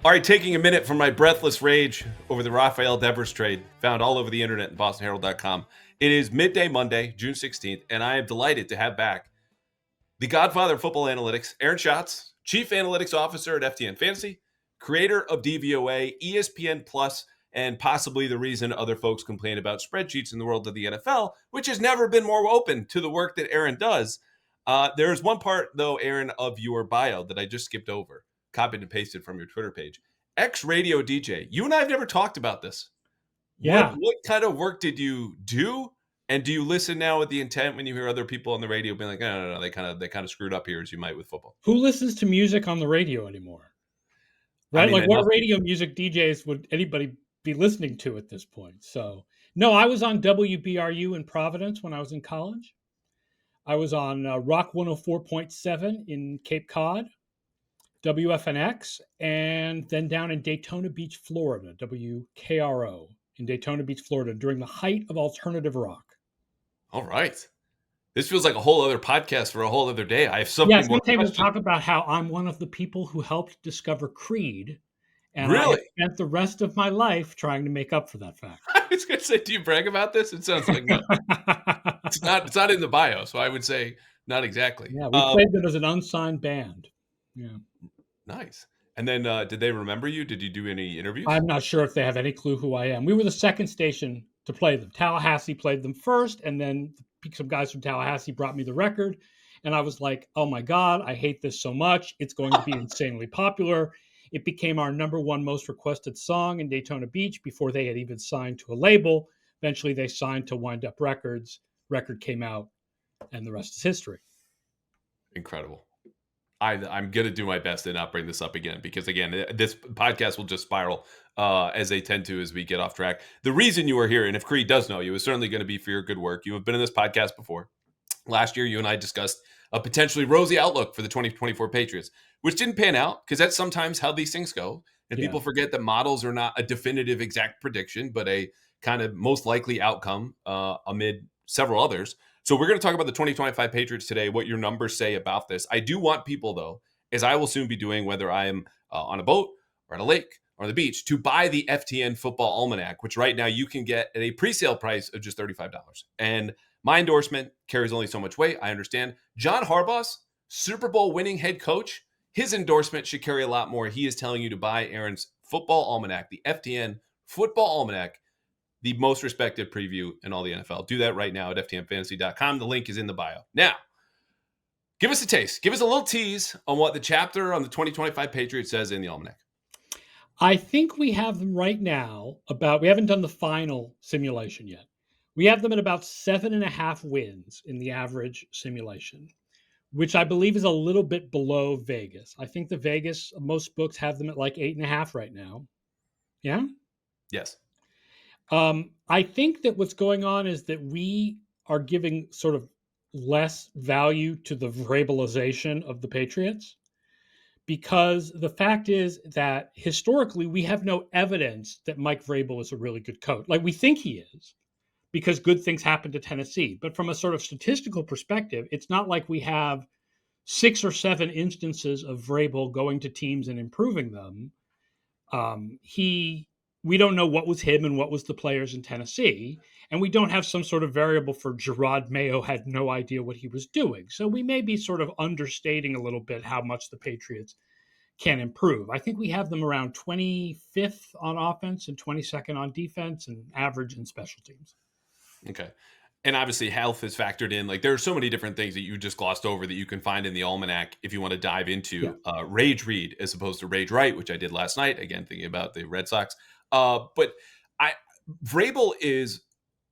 All right, taking a minute from my breathless rage over the Rafael Devers trade, found all over the internet and bostonherald.com. It is midday Monday, June 16th, and I am delighted to have back the godfather of football analytics, Aaron Schatz, Chief Analytics Officer at FTN Fantasy, creator of DVOA, ESPN Plus, and possibly the reason other folks complain about spreadsheets in the world of the NFL, which has never been more open to the work that Aaron does. There's one part, though, Aaron, of your bio that I just skipped over, copied and pasted from your Twitter page. Ex-radio DJ. You and I have never talked about this. Yeah. What kind of work did you do? And do you listen now with the intent when you hear other people on the radio being like, no, they kind of screwed up here as you might with football? Who listens to music on the radio anymore? Right? I mean, like what radio music DJs would anybody be listening to at this point? So, no, I was on WBRU in Providence when I was in college. I was on Rock 104.7 in Cape Cod, WFNX, and then down in Daytona Beach, Florida, WKRO in Daytona Beach, Florida, during the height of alternative rock. All right. This feels like a whole other podcast for a whole other day. I have something more. Someday we'll talk about how I'm one of the people who helped discover Creed. And really? I spent the rest of my life trying to make up for that fact. I was going to say, do you brag about this? It sounds like no. It's not in the bio, so I would say not exactly. Yeah, we played them as an unsigned band. Yeah. Nice. And then did they remember you? Did you do any interviews? I'm not sure if they have any clue who I am. We were the second station to play them. Tallahassee played them first, and then some guys from Tallahassee brought me the record. And I was like, oh my God, I hate this so much. It's going to be insanely popular. It became our number one most requested song in Daytona Beach before they had even signed to a label. Eventually, they signed to Wind Up Records. Record came out, and the rest is history. Incredible. I'm going to do my best to not bring this up again because, again, this podcast will just spiral as they tend to as we get off track. The reason you are here, and if Creed does know you, is certainly going to be for your good work. You have been in this podcast before. Last year, you and I discussed a potentially rosy outlook for the 2024 Patriots, which didn't pan out because that's sometimes how these things go. And people forget that models are not a definitive exact prediction, but a kind of most likely outcome amid several others. So we're going to talk about the 2025 Patriots today, what your numbers say about this. I do want people, though, as I will soon be doing, whether I am on a boat or on a lake or on the beach, to buy the FTN Football Almanac, which right now you can get at a pre-sale price of just $35. And my endorsement carries only so much weight. I understand. John Harbaugh's Super Bowl winning head coach, his endorsement should carry a lot more. He is telling you to buy Aaron's Football Almanac, the FTN Football Almanac, the most respected preview in all the NFL. Do that right now at ftnfantasy.com. The link is in the bio. Now, give us a taste. Give us a little tease on what the chapter on the 2025 Patriots says in the Almanac. I think we have them right now we haven't done the final simulation yet. We have them at about 7.5 wins in the average simulation, which I believe is a little bit below Vegas. I think most books have them at like 8.5 right now. Yeah? Yes. I think that what's going on is that we are giving sort of less value to the Vrabelization of the Patriots, because the fact is that historically we have no evidence that Mike Vrabel is a really good coach. Like, we think he is because good things happen to Tennessee. But from a sort of statistical perspective, it's not like we have 6 or 7 instances of Vrabel going to teams and improving them. We don't know what was him and what was the players in Tennessee. And we don't have some sort of variable for Gerard Mayo had no idea what he was doing. So we may be sort of understating a little bit how much the Patriots can improve. I think we have them around 25th on offense and 22nd on defense and average in special teams. Okay. And obviously health is factored in. Like, there are so many different things that you just glossed over that you can find in the Almanac if you want to dive into Rage Read as opposed to Rage Write, which I did last night. Again, thinking about the Red Sox. But Vrabel is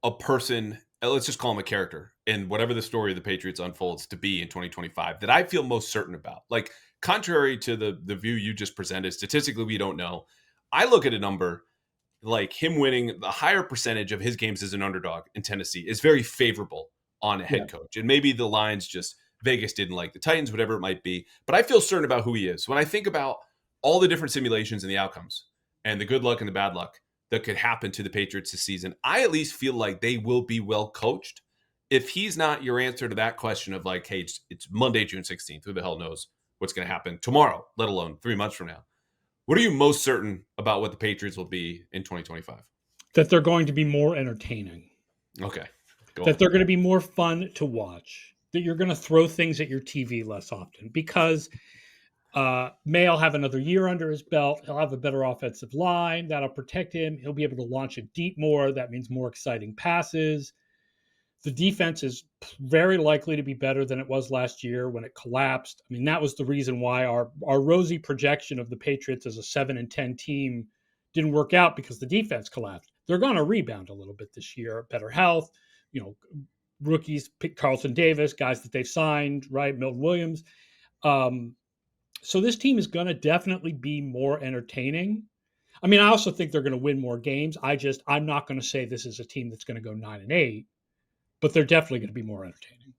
a person, let's just call him a character in whatever the story of the Patriots unfolds to be in 2025 that I feel most certain about. Like, contrary to the view you just presented, statistically, we don't know. I look at a number like him winning the higher percentage of his games as an underdog in Tennessee is very favorable on a head coach. And maybe the lines just Vegas didn't like the Titans, whatever it might be. But I feel certain about who he is. When I think about all the different simulations and the outcomes and the good luck and the bad luck that could happen to the Patriots this season, I at least feel like they will be well coached. If he's not your answer to that question of like, hey, it's Monday, June 16th, who the hell knows what's going to happen tomorrow, let alone 3 months from now. What are you most certain about what the Patriots will be in 2025? That they're going to be more entertaining, Okay, go that on. they're going to be more fun to watch, that you're going to throw things at your TV less often because Maye will have another year under his belt. He'll have a better offensive line that'll protect him. He'll be able to launch it deep more. That means more exciting passes. The defense is very likely to be better than it was last year when it collapsed. I mean, that was the reason why our rosy projection of the Patriots as a 7-10 team didn't work out, because the defense collapsed. They're going to rebound a little bit this year. Better health, you know, rookies, Carlton Davis, guys that they've signed, right? Milton Williams. Um, so this team is going to definitely be more entertaining. I mean, I also think they're going to win more games. I'm not going to say this is a team that's going to go 9-8, but they're definitely going to be more entertaining.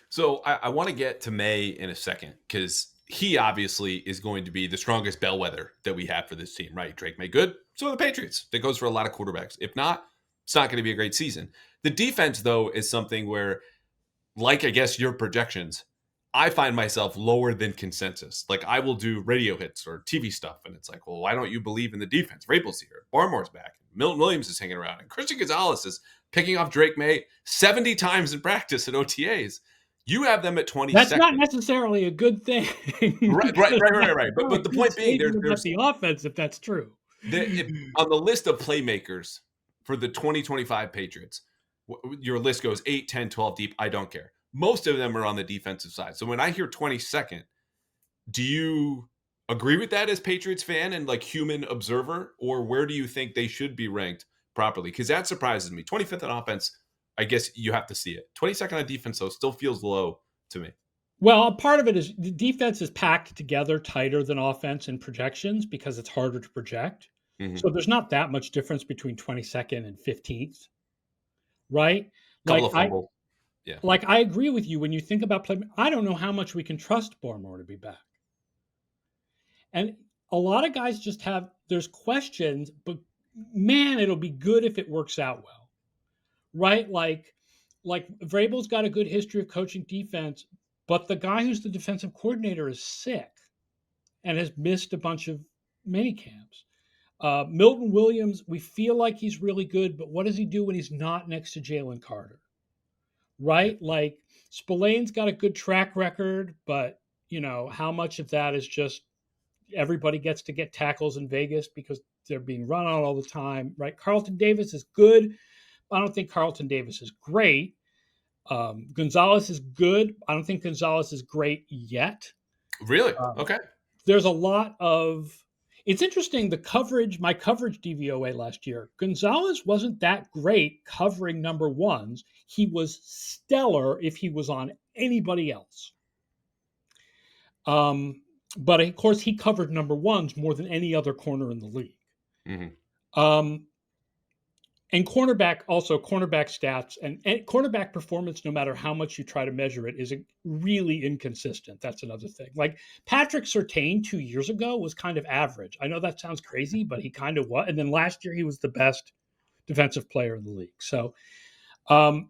So I want to get to Maye in a second because he obviously is going to be the strongest bellwether that we have for this team, right? Drake Maye good, so are the Patriots. That goes for a lot of quarterbacks. If not, it's not going to be a great season. The defense, though, is something where, like I guess your projections, I find myself lower than consensus. Like I will do radio hits or TV stuff, and it's like, well, why don't you believe in the defense? Vrabel's here, Barmore's back, Milton Williams is hanging around, and Christian Gonzalez is picking off Drake Maye 70 times in practice at OTAs. You have them at That's not 22nd. necessarily a good thing. Right. Really But the good point being, statement about the offense, if that's true. on the list of playmakers for the 2025 Patriots, your list goes 8, 10, 12 deep. I don't care. Most of them are on the defensive side. So when I hear 22nd, do you agree with that as Patriots fan and like human observer, or where do you think they should be ranked properly? Because that surprises me. 25th on offense, I guess you have to see it. 22nd on defense, though, still feels low to me. Well, part of it is the defense is packed together tighter than offense in projections because it's harder to project. Mm-hmm. So there's not that much difference between 22nd and 15th, right? Couple Like of I fumble. Yeah. like I agree with you when you think about play. I don't know how much we can trust Barmore to be back. And a lot of guys just have there's questions, but man, it'll be good if it works out well. Right? Like Vrabel's got a good history of coaching defense, but the guy who's the defensive coordinator is sick and has missed a bunch of mini camps. Milton Williams, we feel like he's really good, but what does he do when he's not next to Jalen Carter? Yeah. Right? Like Spillane's got a good track record, but how much of that is just everybody gets to get tackles in Vegas because they're being run on all the time, right? Carlton Davis is good. I don't think Carlton Davis is great. Gonzalez is good. I don't think Gonzalez is great yet. Really? Um, Okay. there's a lot of. It's interesting. My coverage DVOA last year, Gonzalez wasn't that great covering number ones. He was stellar if he was on anybody else. But of course, he covered number ones more than any other corner in the league. Mm-hmm. And cornerback stats and cornerback performance, no matter how much you try to measure it, is really inconsistent. That's another thing. Like Patrick Surtain 2 years ago was kind of average. I know that sounds crazy, but he kind of was. And then last year he was the best defensive player in the league. So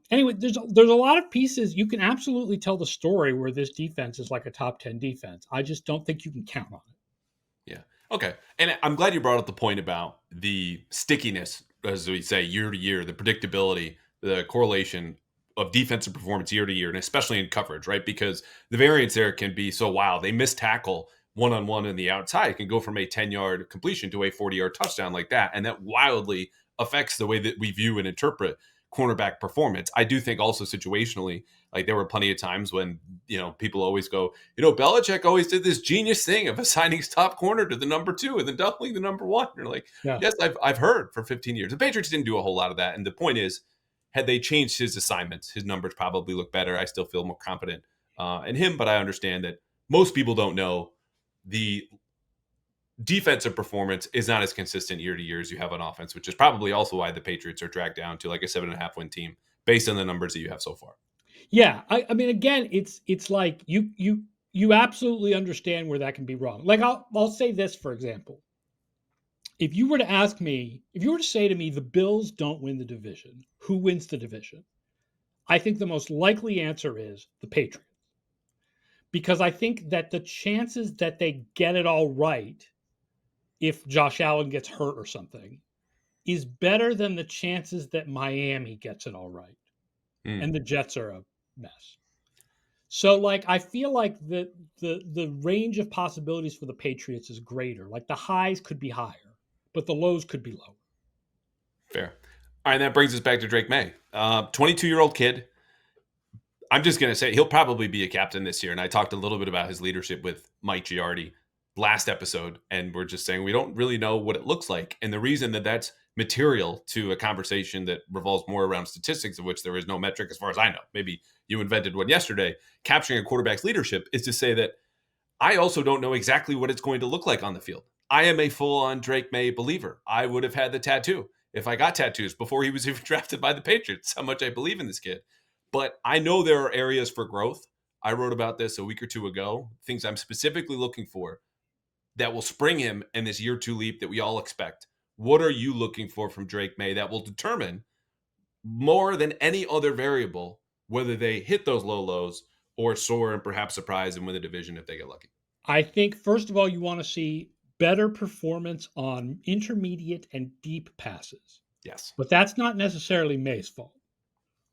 anyway, there's a lot of pieces. You can absolutely tell the story where this defense is like a top 10 defense. I just don't think you can count on it. Yeah. Okay. And I'm glad you brought up the point about the stickiness, as we say, year to year, the predictability, the correlation of defensive performance year to year, and especially in coverage, right? Because the variance there can be so wild. They miss tackle one-on-one in the outside. It can go from a 10-yard completion to a 40-yard touchdown like that. And that wildly affects the way that we view and interpret cornerback performance. I do think also situationally, like there were plenty of times when, people always go, Belichick always did this genius thing of assigning his top corner to the number 2 and then doubling the number 1. You're like, Yeah. yes, I've heard for 15 years. The Patriots didn't do a whole lot of that. And the point is, had they changed his assignments, his numbers probably look better. I still feel more confident in him, but I understand that most people don't know the defensive performance is not as consistent year to year as you have on offense, which is probably also why the Patriots are dragged down to like a 7.5 win team based on the numbers that you have so far. Yeah, I mean, again, it's like you absolutely understand where that can be wrong. Like I'll say this, for example. If you were to say to me, the Bills don't win the division, who wins the division? I think the most likely answer is the Patriots. Because I think that the chances that they get it all right if Josh Allen gets hurt or something is better than the chances that Miami gets it all right Mm, and the Jets are a mess. So like I feel like the range of possibilities for the Patriots is greater. Like the highs could be higher, but the lows could be lower. fair. All right, and that brings us back to Drake May. 22-year-old kid. I'm just going to say he'll probably be a captain this year. And I talked a little bit about his leadership with Mike Giardi last episode. And we're just saying we don't really know what it looks like. And the reason that that's material to a conversation that revolves more around statistics, of which there is no metric as far as I know. Maybe you invented one yesterday. Capturing a quarterback's leadership is to say that I also don't know exactly what it's going to look like on the field. I am a full-on Drake May believer. I would have had the tattoo if I got tattoos before he was even drafted by the Patriots. How much I believe in this kid. But I know there are areas for growth. I wrote about this a week or two ago. Things I'm specifically looking for that will spring him in this year 2 leap that we all expect. What are you looking for from Drake May that will determine more than any other variable whether they hit those low lows or soar and perhaps surprise and win the division if they get lucky? I think first of all you want to see better performance on intermediate and deep passes. Yes. But that's not necessarily May's fault.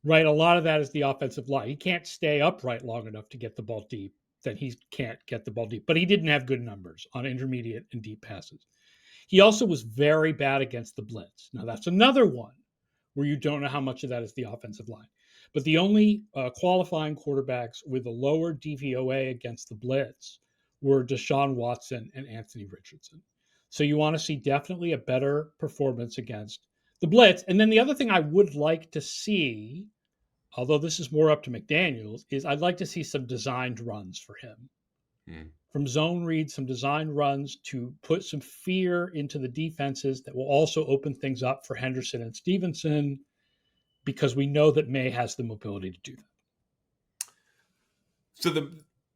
Right? A lot of that is the offensive line. He can't stay upright long enough to get the ball deep. Then he can't get the ball deep. But he didn't have good numbers on intermediate and deep passes. He also was very bad against the blitz. Now that's another one where you don't know how much of that is the offensive line. But the only qualifying quarterbacks with a lower DVOA against the blitz were Deshaun Watson and Anthony Richardson. So you want to see definitely a better performance against the blitz. And then the other thing I would like to see, although this is more up to McDaniels, is I'd like to see some designed runs for him. From zone reads, some design runs to put some fear into the defenses that will also open things up for Henderson and Stevenson, because we know that May has the mobility to do that. So the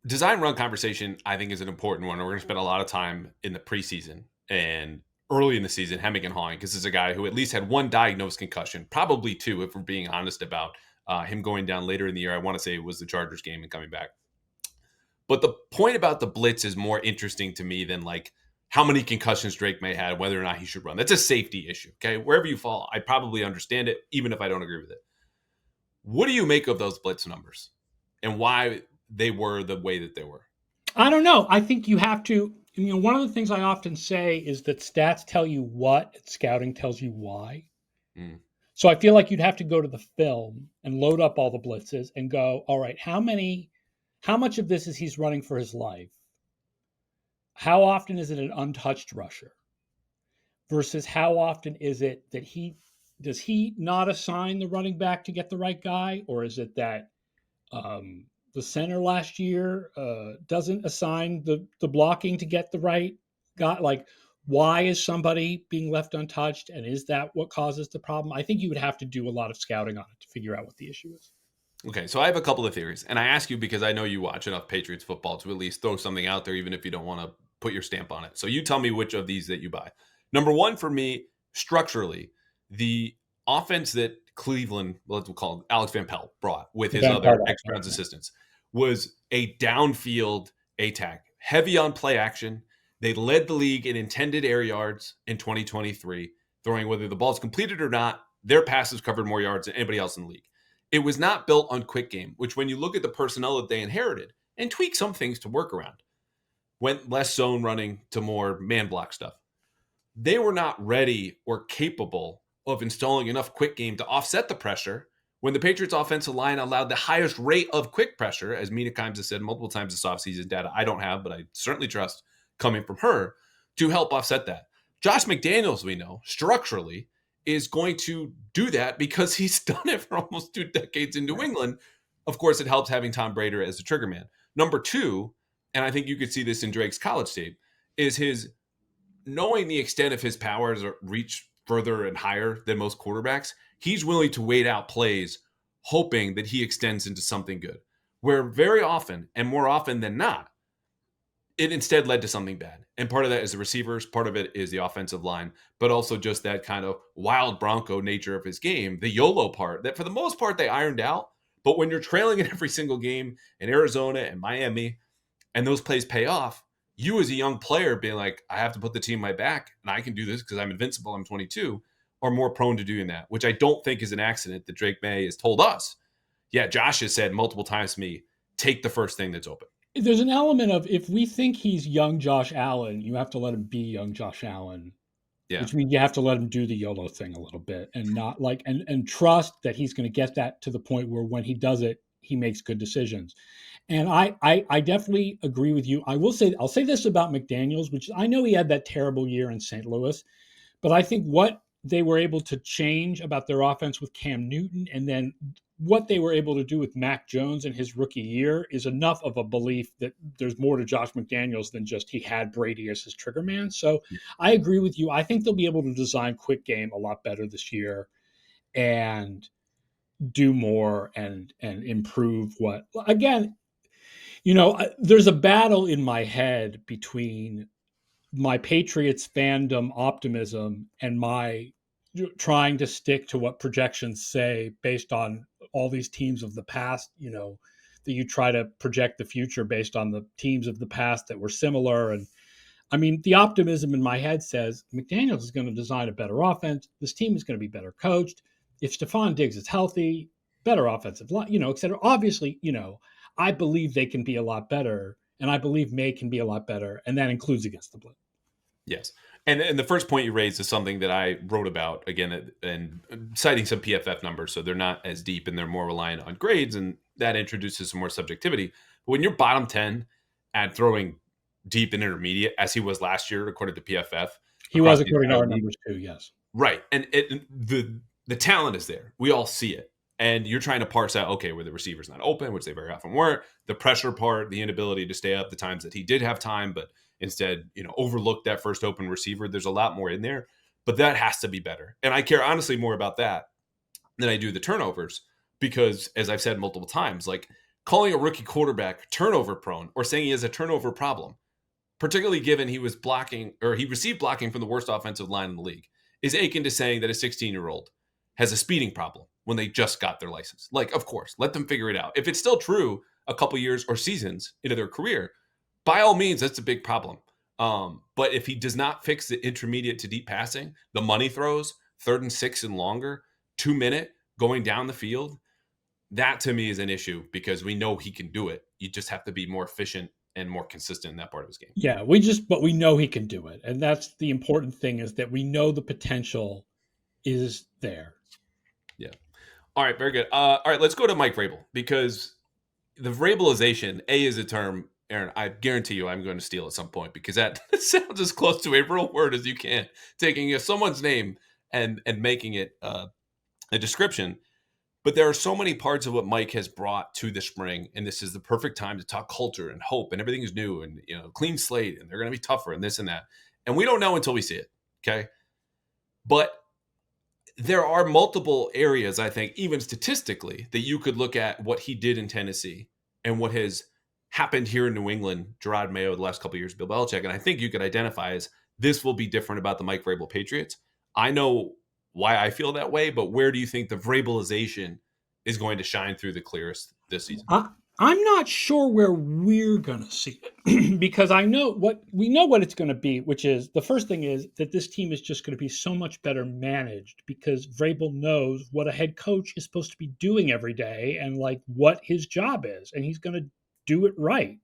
design run conversation, I think, is an important one. We're going to spend a lot of time in the preseason and early in the season hemming and hawing because this is a guy who at least had one diagnosed concussion, probably two, if we're being honest about him going down later in the year. I want to say it was the Chargers game and coming back. But the point about the blitz is more interesting to me than like how many concussions Drake May had, whether or not he should run. That's a safety issue. Okay. Wherever you fall, I probably understand it, even if I don't agree with it. What do you make of those blitz numbers and why they were the way that they were? I don't know. I think you have to, one of the things I often say is that stats tell you what, and scouting tells you why. Mm. So I feel like you'd have to go to the film and load up all the blitzes and go, all right, how much of this is he's running for his life? How often is it an untouched rusher? Versus how often is it that does he not assign the running back to get the right guy? Or is it that the center last year doesn't assign the blocking to get the right guy? Like, why is somebody being left untouched? And is that what causes the problem? I think you would have to do a lot of scouting on it to figure out what the issue is. Okay, so I have a couple of theories, and I ask you because I know you watch enough Patriots football to at least throw something out there, even if you don't want to put your stamp on it. So you tell me which of these that you buy. Number one for me, structurally, the offense that Cleveland, let's call it Alex Van Pelt, brought with his other ex-Browns assistants was a downfield attack, heavy on play action. They led the league in intended air yards in 2023, throwing whether the ball's completed or not. Their passes covered more yards than anybody else in the league. It was not built on quick game, which when you look at the personnel that they inherited and tweak some things to work around, went less zone running to more man block stuff. They were not ready or capable of installing enough quick game to offset the pressure when the Patriots offensive line allowed the highest rate of quick pressure, as Mina Kimes has said multiple times this offseason, data I don't have, but I certainly trust coming from her, to help offset that. Josh McDaniels, we know, structurally, is going to do that because he's done it for almost 2 decades in New England. Of course, it helps having Tom Brady as the trigger man. Number two, and I think you could see this in Drake's college tape, is his knowing the extent of his powers reach further and higher than most quarterbacks. He's willing to wait out plays, hoping that he extends into something good, where very often and more often than not, it instead led to something bad. And part of that is the receivers, part of it is the offensive line, but also just that kind of wild Bronco nature of his game, the YOLO part that for the most part they ironed out. But when you're trailing in every single game in Arizona and Miami, and those plays pay off, you as a young player being like, I have to put the team on my back and I can do this because I'm invincible, I'm 22, are more prone to doing that, which I don't think is an accident that Drake Maye has told us. Yeah, Josh has said multiple times to me, take the first thing that's open. There's an element of if we think he's young Josh Allen, you have to let him be young Josh Allen, Yeah. which means you have to let him do the YOLO thing a little bit and not like and trust that he's going to get that to the point where when he does it, he makes good decisions. And I definitely agree with you. I'll say this about McDaniels, which I know he had that terrible year in St. Louis, but I think what they were able to change about their offense with Cam Newton and then what they were able to do with Mac Jones in his rookie year is enough of a belief that there's more to Josh McDaniels than just he had Brady as his trigger man. So I agree with you. I think they'll be able to design quick game a lot better this year and do more and improve what again, there's a battle in my head between my Patriots fandom optimism and my trying to stick to what projections say based on all these teams of the past, that you try to project the future based on the teams of the past that were similar. And I mean, the optimism in my head says McDaniels is going to design a better offense. This team is going to be better coached. If Stephon Diggs is healthy, better offensive line, et cetera. Obviously, I believe they can be a lot better, and I believe May can be a lot better, and that includes against the Blitz. Yes. And the first point you raised is something that I wrote about, again, and citing some PFF numbers. So they're not as deep and they're more reliant on grades, and that introduces some more subjectivity. But when you're bottom 10 at throwing deep and intermediate, as he was last year, according to PFF, He was according to our numbers too, yes. Right. And the talent is there. We all see it. And you're trying to parse out, okay, were the receivers not open, which they very often weren't, the pressure part, the inability to stay up the times that he did have time, but instead, overlooked that first open receiver. There's a lot more in there, but that has to be better. And I care honestly more about that than I do the turnovers, because as I've said multiple times, like calling a rookie quarterback turnover prone or saying he has a turnover problem, particularly given he was blocking or he received blocking from the worst offensive line in the league, is akin to saying that a 16-year-old has a speeding problem when they just got their license. Like, of course, let them figure it out. If it's still true a couple years or seasons into their career, by all means, that's a big problem. But if he does not fix the intermediate to deep passing, the money throws, 3rd and 6 and longer, 2-minute going down the field, that to me is an issue because we know he can do it. You just have to be more efficient and more consistent in that part of his game. Yeah, but we know he can do it. And that's the important thing, is that we know the potential is there. Yeah. All right, very good. All right, let's go to Mike Vrabel, because the Vrabelization, is a term, Aaron, I guarantee you I'm going to steal at some point, because that sounds as close to a real word as you can, taking someone's name and making it a description. But there are so many parts of what Mike has brought to the spring, and this is the perfect time to talk culture and hope, and everything is new and clean slate, and they're going to be tougher and this and that. And we don't know until we see it, okay? But there are multiple areas, I think, even statistically, that you could look at what he did in Tennessee and what has happened here in New England, Gerard Mayo, the last couple of years, Bill Belichick, and I think you could identify as this will be different about the Mike Vrabel Patriots. I know why I feel that way, but where do you think the Vrabelization is going to shine through the clearest this season? I'm not sure where we're going to see it because we know what it's going to be, which is the first thing is that this team is just going to be so much better managed because Vrabel knows what a head coach is supposed to be doing every day and like what his job is, and he's going to do it right.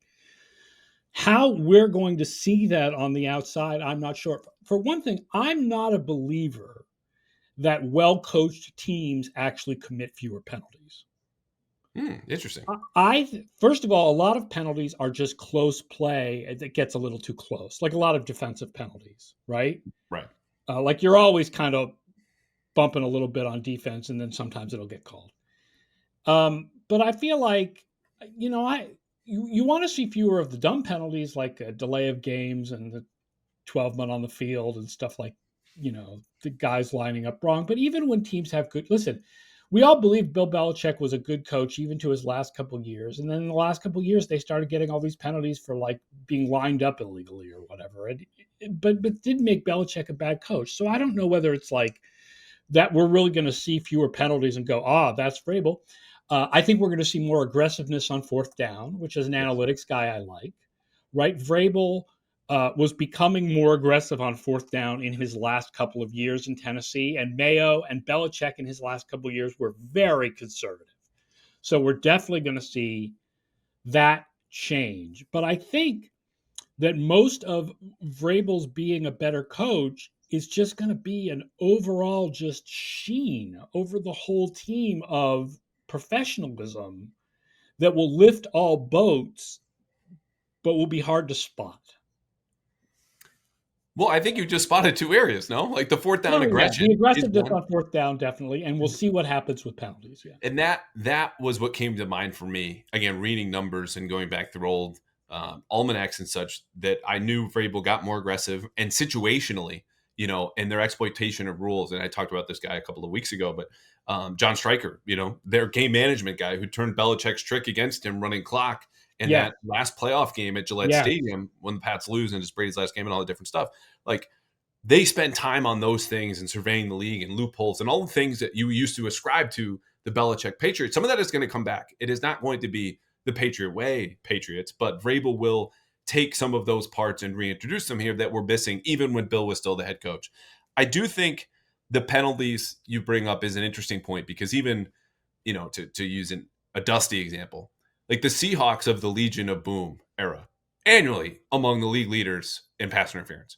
How we're going to see that on the outside, I'm not sure. For one thing, I'm not a believer that well-coached teams actually commit fewer penalties. Interesting. First of all, a lot of penalties are just close play that gets a little too close, like a lot of defensive penalties, right? Right. Like you're always kind of bumping a little bit on defense, and then sometimes it'll get called. But I feel like, you want to see fewer of the dumb penalties, like a delay of games and the 12-man on the field and stuff like, the guys lining up wrong. But even when teams have listen, we all believe Bill Belichick was a good coach even to his last couple of years. And then in the last couple of years, they started getting all these penalties for like being lined up illegally or whatever. But didn't make Belichick a bad coach. So I don't know whether it's like that we're really going to see fewer penalties and go, that's Vrabel. I think we're going to see more aggressiveness on 4th down, which as an analytics guy, I like. Right? Vrabel was becoming more aggressive on fourth down in his last couple of years in Tennessee, and Mayo and Belichick in his last couple of years were very conservative. So we're definitely going to see that change. But I think that most of Vrabel's being a better coach is just going to be an overall just sheen over the whole team of professionalism that will lift all boats, but will be hard to spot. Well, I think you just spotted two areas, no? Like the fourth down Oh yeah, aggression the is aggressiveness one. on fourth down definitely, and we'll see what happens with penalties. Yeah, And that was what came to mind for me. Again, reading numbers and going back through old almanacs and such, that I knew Vrabel got more aggressive and situationally, and their exploitation of rules. And I talked about this guy a couple of weeks ago, but John Stryker, their game management guy who turned Belichick's trick against him running clock in yeah, that last playoff game at Gillette yeah. Stadium when the Pats lose and it's Brady's last game and all the different stuff. Like, they spend time on those things and surveying the league and loopholes and all the things that you used to ascribe to the Belichick Patriots. Some of that is going to come back. It is not going to be the Patriot way Patriots, but Vrabel will take some of those parts and reintroduce them here that were missing even when Bill was still the head coach. I do think the penalties you bring up is an interesting point because even, to use a Dusty example, like the Seahawks of the Legion of Boom era, annually among the league leaders in pass interference.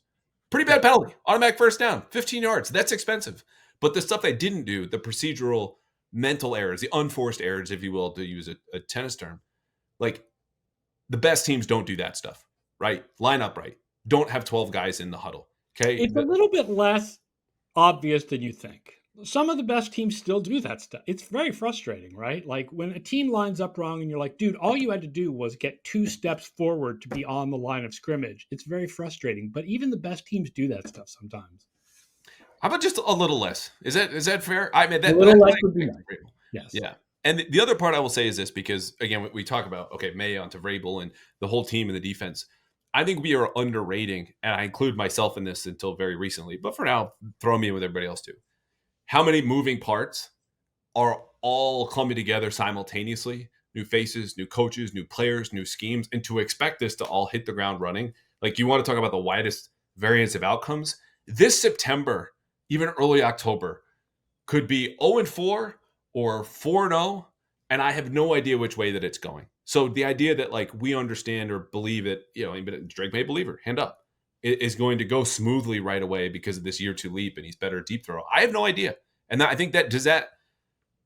Pretty bad penalty. Automatic first down, 15 yards. That's expensive. But the stuff they didn't do, the procedural mental errors, the unforced errors, if you will, to use a tennis term, like the best teams don't do that stuff, right? Line up right. Don't have 12 guys in the huddle. Okay. It's a little bit less obvious than you think. Some of the best teams still do that stuff. It's very frustrating, right? Like when a team lines up wrong and you're like, dude, all you had to do was get 2 steps forward to be on the line of scrimmage. It's very frustrating. But even the best teams do that stuff sometimes. How about just a little less? Is that fair? I mean, A that, little that's less what I would be expect nice. from Vrabel. Yes. Yeah. And the other part I will say is this, because again, we talk about, okay, Maye onto Vrabel and the whole team and the defense. I think we are underrating, and I include myself in this until very recently, but for now, throw me in with everybody else too. How many moving parts are all coming together simultaneously? New faces, new coaches, new players, new schemes, and to expect this to all hit the ground running. Like, you want to talk about the widest variance of outcomes? This September, even early October, could be 0-4 or 4-0, and I have no idea which way that it's going. So the idea that like we understand or believe it, Drake May believer, hand up, is going to go smoothly right away because of this year 2 leap and he's better at deep throw. I have no idea. And I think does that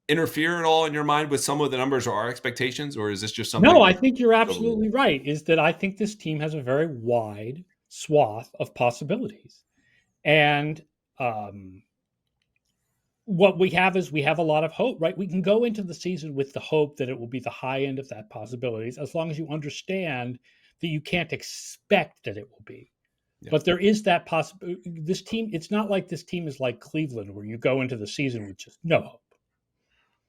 interfere at all in your mind with some of the numbers or our expectations, or is this just something No, I that think you're absolutely right. Is that I think this team has a very wide swath of possibilities. And what we have is we have a lot of hope, right? We can go into the season with the hope that it will be the high end of that possibilities, as long as you understand that you can't expect that it will be. Yeah. But there is that possibility. This team, it's not like this team is like Cleveland, where you go into the season with just no hope.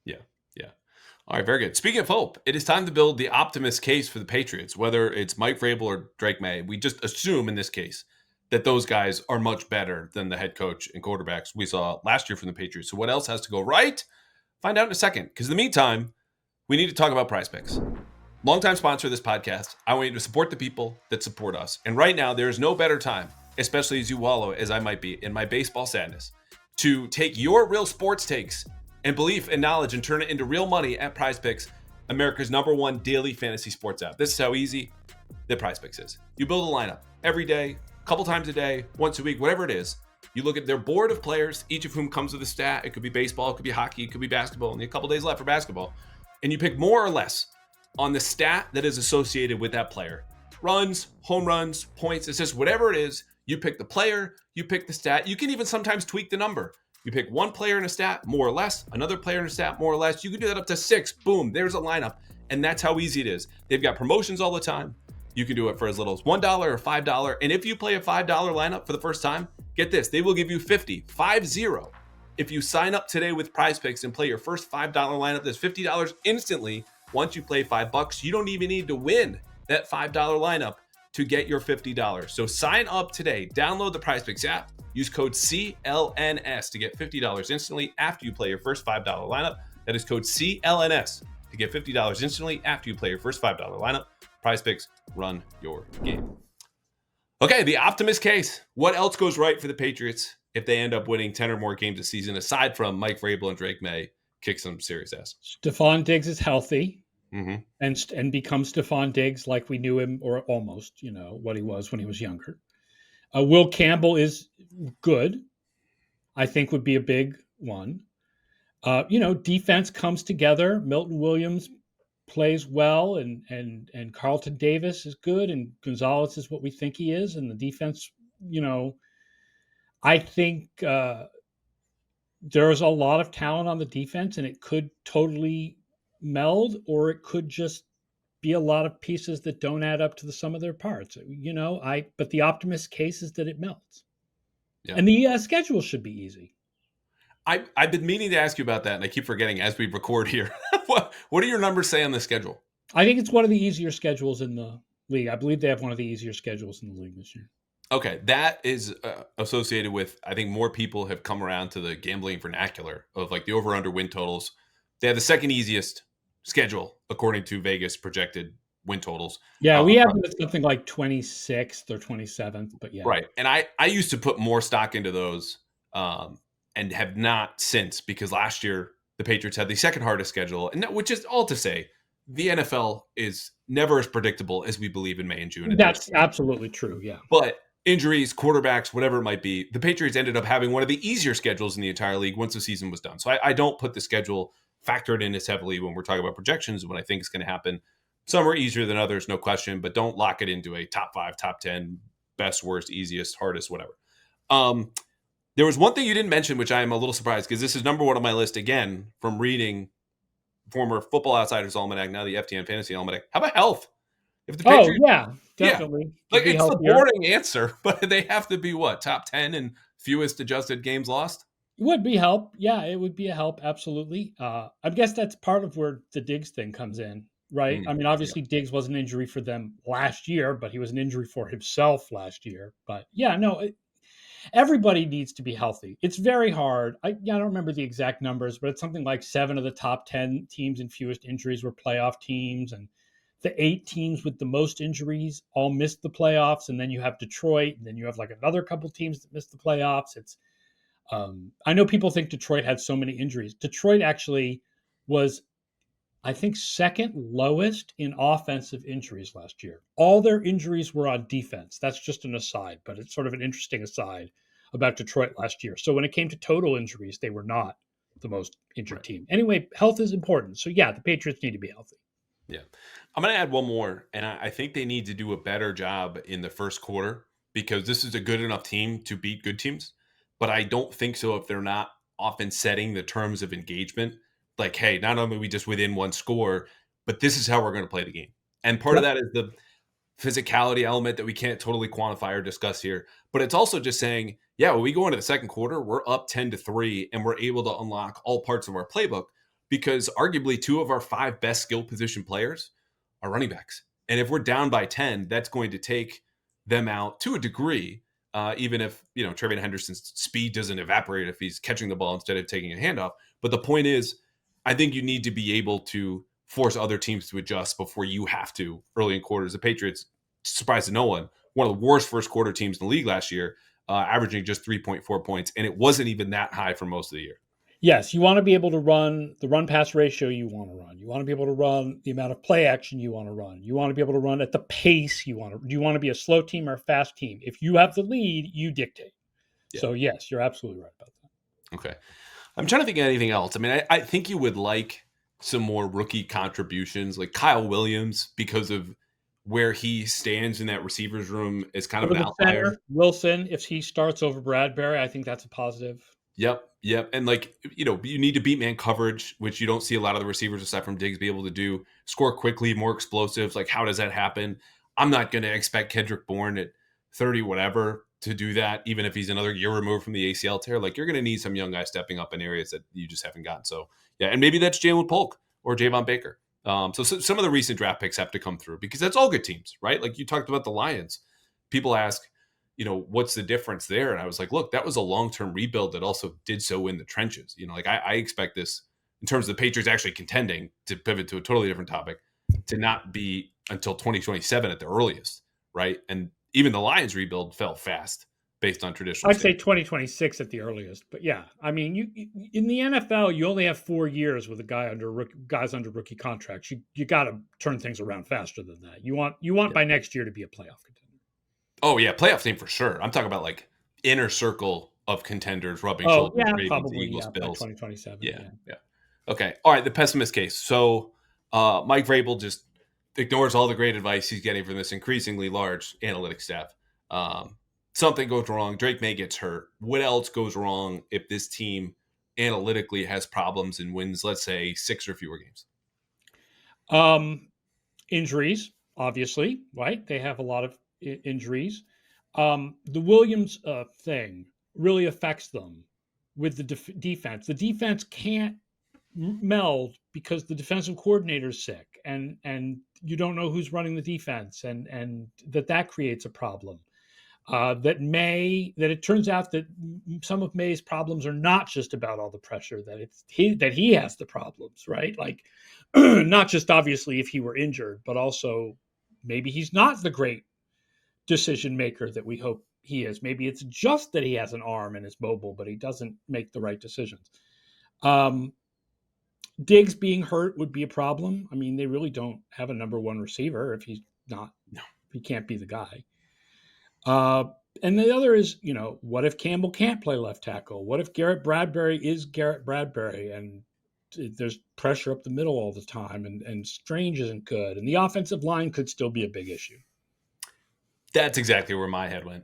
Yeah. Yeah. All right, very good. Speaking of hope, it is time to build the optimist case for the Patriots, whether it's Mike Vrabel or Drake May. We just assume in this case that those guys are much better than the head coach and quarterbacks we saw last year from the Patriots. So what else has to go right? Find out in a second. Because in the meantime, we need to talk about PrizePicks. Longtime sponsor of this podcast. I want you to support the people that support us. And right now, there is no better time, especially as you wallow, as I might be, in my baseball sadness, to take your real sports takes and belief and knowledge and turn it into real money at PrizePicks, America's #1 daily fantasy sports app. This is how easy that PrizePicks is. You build a lineup every day, a couple times a day, once a week, whatever it is. You look at their board of players, each of whom comes with a stat. It could be baseball, it could be hockey, it could be basketball, and a couple days left for basketball. And you pick more or less on the stat that is associated with that player. Runs, home runs, points, assists, whatever it is. You pick the player, you pick the stat. You can even sometimes tweak the number. You pick one player in a stat, more or less, another player in a stat, more or less. You can do that up to 6. Boom, there's a lineup. And that's how easy it is. They've got promotions all the time. You can do it for as little as $1 or $5. And if you play a $5 lineup for the first time, get this, they will give you 50 if you sign up today with PrizePicks and play your first $5 lineup. There's $50 instantly. Once you play $5, you don't even need to win that $5 lineup to get your $50. So sign up today. Download the PrizePicks app. Use code CLNS to get $50 instantly after you play your first $5 lineup. That is code CLNS to get $50 instantly after you play your first $5 lineup. PrizePicks, run your game. Okay, the optimist case. What else goes right for the Patriots if they end up winning 10 or more games this season, aside from Mike Vrabel and Drake May kick some serious ass? Stephon Diggs is healthy Mm-hmm. and becomes Stephon Diggs like we knew him, or almost, what he was when he was younger. Will Campbell is good. I think would be a big one. Defense comes together. Milton Williams plays well, and Carlton Davis is good, and Gonzalez is what we think he is, and the defense, I think there's a lot of talent on the defense, and it could totally meld, or it could just be a lot of pieces that don't add up to the sum of their parts. But the optimist case is that it melts, Yeah. and the schedule should be easy. I've been meaning to ask you about that, and I keep forgetting as we record here. What do your numbers say on the schedule? I think it's one of the easier schedules in the league. I believe they have one of the easier schedules in the league this year. Okay, that is associated with, I think more people have come around to the gambling vernacular of like the over-under win totals. They have the second easiest schedule according to Vegas projected win totals. Yeah, we have something like 26th or 27th, but yeah. Right. And I used to put more stock into those and have not since, because last year the Patriots had the second hardest schedule, and which is all to say the NFL is never as predictable as we believe in May and June. That's absolutely true, yeah. But injuries, quarterbacks, whatever it might be, the Patriots ended up having one of the easier schedules in the entire league once the season was done. So I don't put the schedule factored in as heavily when we're talking about projections, when I think it's going to happen. Some are easier than others, no question, but don't lock it into a top 5, top 10, best, worst, easiest, hardest, whatever. There was one thing you didn't mention, which I am a little surprised, because this is number one on my list again from reading former Football Outsiders Almanac, now the FTN Fantasy Almanac. How about health? If the Patriots, yeah, definitely. Yeah. Like, it's the boring answer, but they have to be what? Top 10 and fewest adjusted games lost? It would be help. Yeah, it would be a help. Absolutely. I guess that's part of where the Diggs thing comes in, right? I mean, obviously Diggs was an injury for them last year, but he was an injury for himself last year. But yeah, no, everybody needs to be healthy. It's very hard. I don't remember the exact numbers, but it's something like 7 of the top 10 teams and fewest injuries were playoff teams, and the 8 teams with the most injuries all missed the playoffs. And then you have Detroit, and then you have like another couple teams that missed the playoffs. I know people think Detroit had so many injuries. Detroit actually was, I think, second lowest in offensive injuries last year. All their injuries were on defense. That's just an aside, but it's sort of an interesting aside about Detroit last year. So when it came to total injuries, they were not the most injured team. Anyway, health is important. So yeah, the Patriots need to be healthy. Yeah. I'm going to add one more, and I think they need to do a better job in the first quarter, because this is a good enough team to beat good teams. But I don't think so if they're not often setting the terms of engagement. Like, hey, not only are we just within one score, but this is how we're going to play the game. And part of that is the physicality element that we can't totally quantify or discuss here. But it's also just saying, yeah, when we go into the second quarter, we're up 10-3, and we're able to unlock all parts of our playbook, because arguably 2 of our 5 best skill position players are running backs. And if we're down by 10, that's going to take them out to a degree. Even if, Trevion Henderson's speed doesn't evaporate if he's catching the ball instead of taking a handoff. But the point is, I think you need to be able to force other teams to adjust before you have to early in quarters. The Patriots, surprise to no one of the worst first quarter teams in the league last year, averaging just 3.4 points. And it wasn't even that high for most of the year. Yes, you want to be able to run the run-pass ratio you want to run. You want to be able to run the amount of play action you want to run. You want to be able to run at the pace you want to. Do you want to be a slow team or a fast team? If you have the lead, you dictate. Yeah. So, yes, you're absolutely right about that. Okay. I'm trying to think of anything else. I mean, I think you would like some more rookie contributions, like Kyle Williams, because of where he stands in that receivers room is kind of an outlier. Center, Wilson, if he starts over Bradbury, I think that's a positive. Yep. And you need to beat man coverage, which you don't see a lot of the receivers aside from Diggs be able to do. Score quickly, more explosives. Like, how does that happen? I'm not going to expect Kendrick Bourne at 30 whatever to do that, even if he's another year removed from the ACL tear. Like, you're going to need some young guys stepping up in areas that you just haven't gotten. So, yeah, and maybe that's Jalen Polk or Javon Baker. So some of the recent draft picks have to come through, because that's all good teams, right? Like, you talked about the Lions. People ask, what's the difference there? And I was like, look, that was a long-term rebuild that also did so in the trenches. I expect this, in terms of the Patriots actually contending, to pivot to a totally different topic, to not be until 2027 at the earliest, right? And even the Lions rebuild fell fast based on traditional I'd say standards. 2026 at the earliest, but yeah, I mean, in the NFL, you only have 4 years with a guys under rookie contracts. You got to turn things around faster than that. You want Yeah. by next year to be a playoff contender. Oh yeah, playoff team for sure. I'm talking about like inner circle of contenders rubbing Oh shoulders, yeah, Ravens, probably Eagles, yeah by Bills. 2027. Yeah, Yeah. yeah. Okay. All right, the pessimist case. So Mike Vrabel just ignores all the great advice he's getting from this increasingly large analytics staff. Um, Something goes wrong. Drake May gets hurt. What else goes wrong if this team analytically has problems and wins, let's say, 6 or fewer games? Um, Injuries, obviously, right? They have a lot of injuries. The Williams thing really affects them with the defense. The defense can't meld because the defensive coordinator is sick, and you don't know who's running the defense, and that creates a problem. That it turns out that some of May's problems are not just about all the pressure, that he has the problems, right? Like not just obviously if he were injured, but also maybe he's not the great decision maker that we hope he is. Maybe it's just that he has an arm and is mobile, but he doesn't make the right decisions. Um, Diggs being hurt would be a problem. I mean, they really don't have a number one receiver if he's not, No. he can't be the guy. Uh, and the other is, what if Campbell can't play left tackle? What if Garrett Bradbury is Garrett Bradbury and there's pressure up the middle all the time and Strange isn't good and the offensive line could still be a big issue. That's exactly where my head went.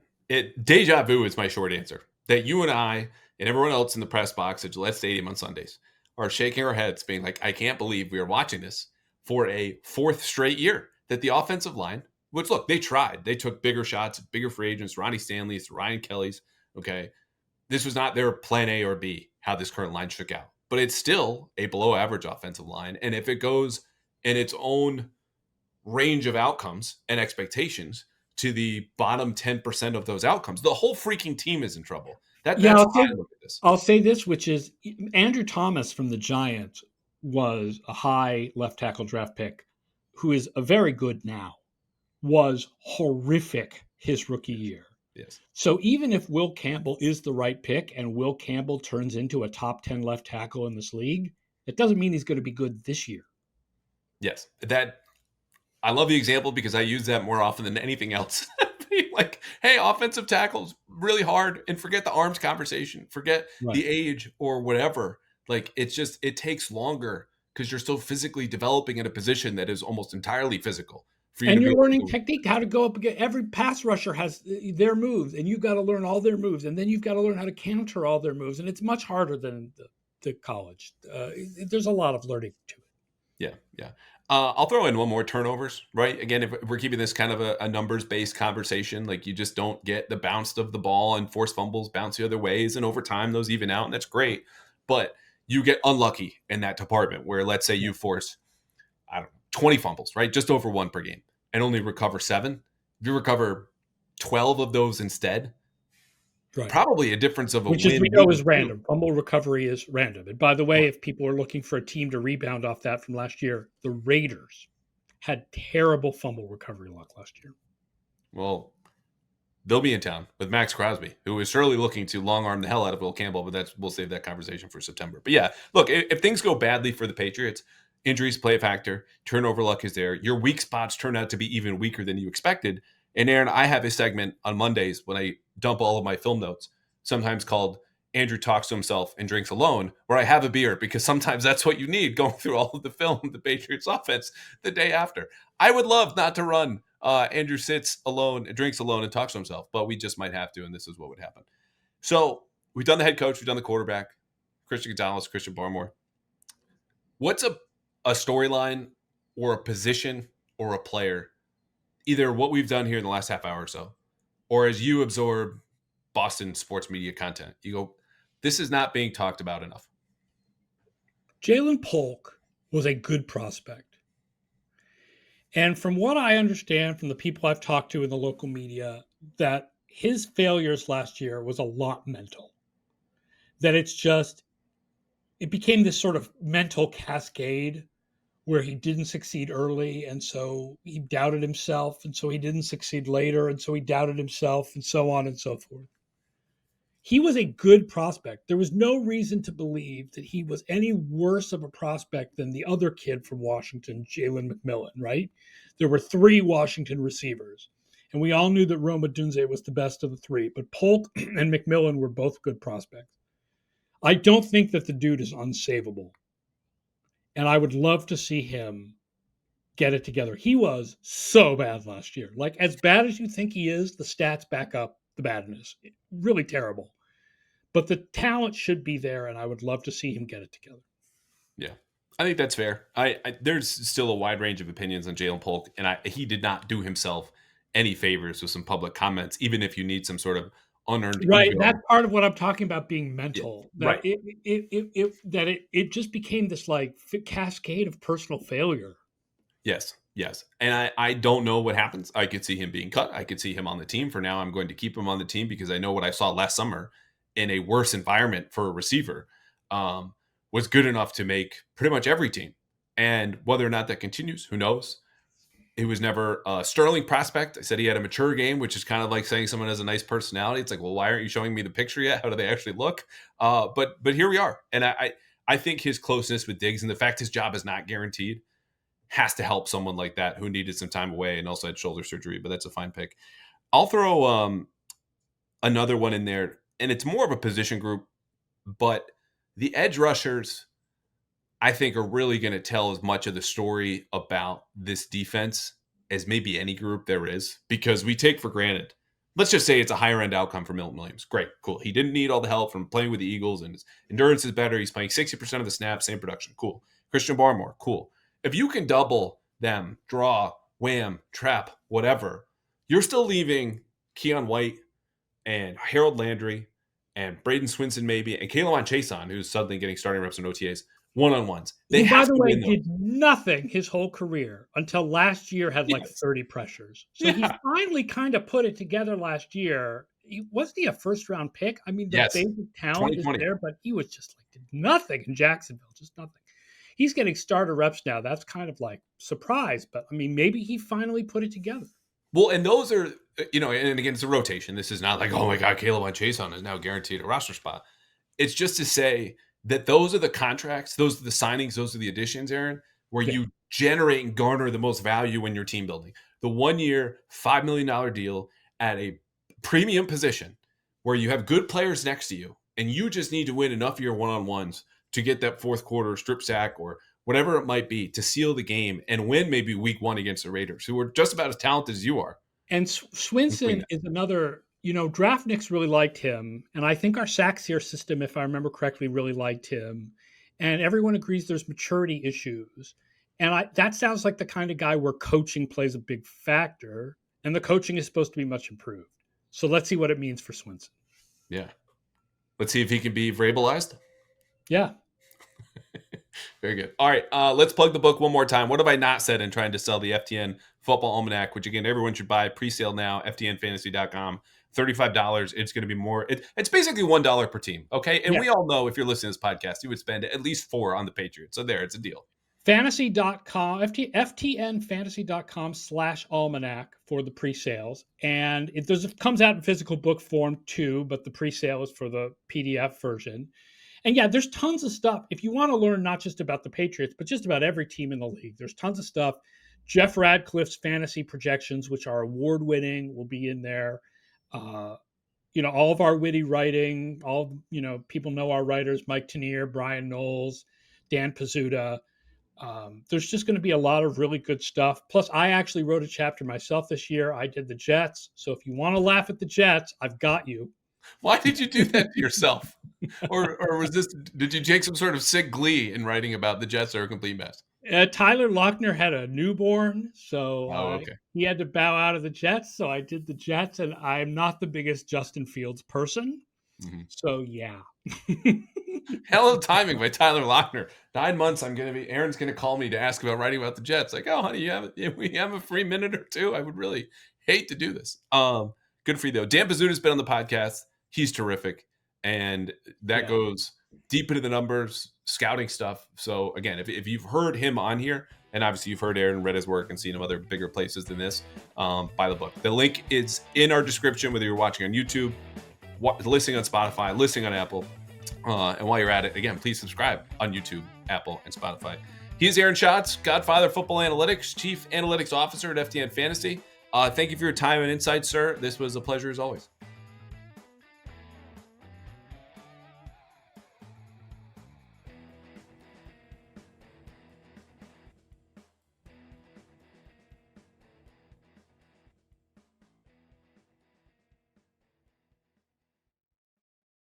Deja vu is my short answer. That you and I and everyone else in the press box at Gillette Stadium on Sundays are shaking our heads, being like, I can't believe we are watching this for a fourth straight year. That the offensive line, which look, they tried. They took bigger shots, bigger free agents, Ronnie Stanley's, Ryan Kelly's. Okay. This was not their plan A or B, how this current line shook out. But it's still a below average offensive line. And if it goes in its own range of outcomes and expectations to the bottom 10% of those outcomes, the whole freaking team is in trouble. Yeah, That's how I look at this. I'll say this, which is Andrew Thomas from the Giants was a high left tackle draft pick who is a very good now, was horrific his rookie year. Yes. So even if Will Campbell is the right pick and Will Campbell turns into a top 10 left tackle in this league, it doesn't mean he's going to be good this year. Yes. That I love the example because I use that more often than anything else. Like, hey, offensive tackles really hard and forget the arms conversation, forget Right. the age or whatever. Like, it takes longer because you're still physically developing in a position that is almost entirely physical for you to And be you're able learning to. technique, how to go up against every pass rusher has their moves, and you've got to learn all their moves, and then you've got to learn how to counter all their moves, and it's much harder than the college. There's a lot of learning to it. Yeah, yeah. I'll throw in one more turnovers, right? Again, if we're keeping this kind of a numbers-based conversation, like you just don't get the bounce of the ball and force fumbles bounce the other ways, and over time those even out, and that's great. But you get unlucky in that department where, let's say, Yeah. you force, I don't know, 20 fumbles, right? Just over one per game, and only recover 7. If you recover 12 of those instead, Right. probably a difference of a Which, as win, we know, maybe is two. random. Fumble recovery is random. And by the way, Right. if people are looking for a team to rebound off that from last year, the Raiders had terrible fumble recovery luck last year. Well, they'll be in town with Max Crosby, who is surely looking to long arm the hell out of Will Campbell, but we'll save that conversation for September. But yeah, look, if things go badly for the Patriots, injuries play a factor, turnover luck is there. Your weak spots turn out to be even weaker than you expected. And Aaron, I have a segment on Mondays when I dump all of my film notes, sometimes called Andrew Talks to Himself and Drinks Alone, where I have a beer because sometimes that's what you need going through all of the film, the Patriots offense the day after. I would love not to run Andrew sits alone, drinks alone, and talks to himself, but we just might have to, and this is what would happen. So we've done the head coach, we've done the quarterback, Christian Gonzalez, Christian Barmore. What's a storyline or a position or a player, either what we've done here in the last half hour or so, or as you absorb Boston sports media content, you go, this is not being talked about enough? Jalen Polk was a good prospect. And from what I understand from the people I've talked to in the local media, that his failures last year was a lot mental. That it became this sort of mental cascade where he didn't succeed early, and so he doubted himself, and so he didn't succeed later, and so he doubted himself, and so on and so forth. He was a good prospect. There was no reason to believe that he was any worse of a prospect than the other kid from Washington, Jalen McMillan, right? There were three Washington receivers, and we all knew that Roma Dunze was the best of the three, but Polk and McMillan were both good prospects. I don't think that the dude is unsavable, and I would love to see him get it together. He was so bad last year. Like, as bad as you think he is, the stats back up the badness. Really terrible. But the talent should be there, and I would love to see him get it together. Yeah, I think that's fair. There's still a wide range of opinions on Jalen Polk, and he did not do himself any favors with some public comments, even if you need some sort of unearned Right. ego. That's part of what I'm talking about being Yeah, mental. That right. it just became this like cascade of personal failure. Yes, yes. And I don't know what happens. I could see him being cut. I could see him on the team. For now, I'm going to keep him on the team because I know what I saw last summer in a worse environment for a receiver was good enough to make pretty much every team. And whether or not that continues, who knows? He was never a sterling prospect. I said he had a mature game, which is kind of like saying someone has a nice personality. It's like, well, why aren't you showing me the picture yet? How do they actually look? But here we are. And I think his closeness with Diggs and the fact his job is not guaranteed has to help someone like that who needed some time away and also had shoulder surgery, but that's a fine pick. I'll throw another one in there, and it's more of a position group, but the edge rushers, I think, are really going to tell as much of the story about this defense as maybe any group there is, because we take for granted. Let's just say it's a higher end outcome for Milton Williams. Great, cool. He didn't need all the help from playing with the Eagles, and his endurance is better. He's playing 60% of the snaps, same production. Cool. Christian Barmore, cool. If you can double them, draw, wham, trap, whatever, you're still leaving Keon White and Harold Landry and Braden Swinson maybe, and K'Lavon Chaisson, who's suddenly getting starting reps in OTAs, one-on-ones. They Who, by have the to way, win those. did nothing his whole career until last year had like Yes. 30 pressures. So he Yeah. finally kind of put it together last year. Wasn't he a first round pick? I mean, the Yes. basic talent is 2020. there, but he was just like did nothing in Jacksonville, just nothing. He's getting starter reps now. That's kind of like surprise, but I mean, maybe he finally put it together. Well, and those are, and again, it's a rotation. This is not like, oh my God, K'Lavon Chaisson is now guaranteed a roster spot. It's just to say that those are the contracts, those are the signings, those are the additions, Aaron, where Yeah. you generate and garner the most value when you're team building. The 1 year, $5 million deal at a premium position where you have good players next to you, and you just need to win enough of your one-on-ones to get that fourth quarter strip sack or whatever it might be to seal the game and win maybe week one against the Raiders, who are just about as talented as you are. And Swinson is another, Draftniks really liked him. And I think our Saxier system, if I remember correctly, really liked him. And everyone agrees there's maturity issues. And that sounds like the kind of guy where coaching plays a big factor. And the coaching is supposed to be much improved. So let's see what it means for Swinson. Yeah. Let's see if he can be Vrabelized. Yeah. Very good. All right, let's plug the book one more time. What have I not said in trying to sell the FTN Football Almanac, which, again, everyone should buy, pre-sale now, ftnfantasy.com, $35. It's going to be more. It's basically $1 per team, okay? And we all know if you're listening to this podcast, you would spend at least $4 on the Patriots. So there, it's a deal. Fantasy.com, ftnfantasy.com/almanac for the pre-sales. And it comes out in physical book form too, but the pre-sale is for the PDF version. And yeah, there's tons of stuff. If you want to learn not just about the Patriots, but just about every team in the league, there's tons of stuff. Jeff Radcliffe's fantasy projections, which are award-winning, will be in there. All of our witty writing, people know our writers, Mike Tanier, Brian Knowles, Dan Pizzuta. There's just going to be a lot of really good stuff. Plus, I actually wrote a chapter myself this year. I did the Jets. So if you want to laugh at the Jets, I've got you. Why did you do that to yourself? Or did you take some sort of sick glee in writing about the Jets are a complete mess? Tyler Lochner had a newborn, so okay. he had to bow out of the Jets. So I did the Jets, and I'm not the biggest Justin Fields person. Mm-hmm. So yeah. Hell of timing by Tyler Lochner. 9 months, Aaron's going to call me to ask about writing about the Jets. Like, oh, honey, we have a free minute or two. I would really hate to do this. Good for you, though. Dan Pizzuta has been on the podcast. He's terrific. And that goes deep into the numbers, scouting stuff. So again, if you've heard him on here, and obviously you've heard Aaron, read his work, and seen him other bigger places than this, buy the book. The link is in our description, whether you're watching on YouTube, listening on Spotify, listening on Apple. And while you're at it, again, please subscribe on YouTube, Apple, and Spotify. He's Aaron Schatz, Godfather of Football Analytics, Chief Analytics Officer at FTN Fantasy. Thank you for your time and insight, sir. This was a pleasure as always.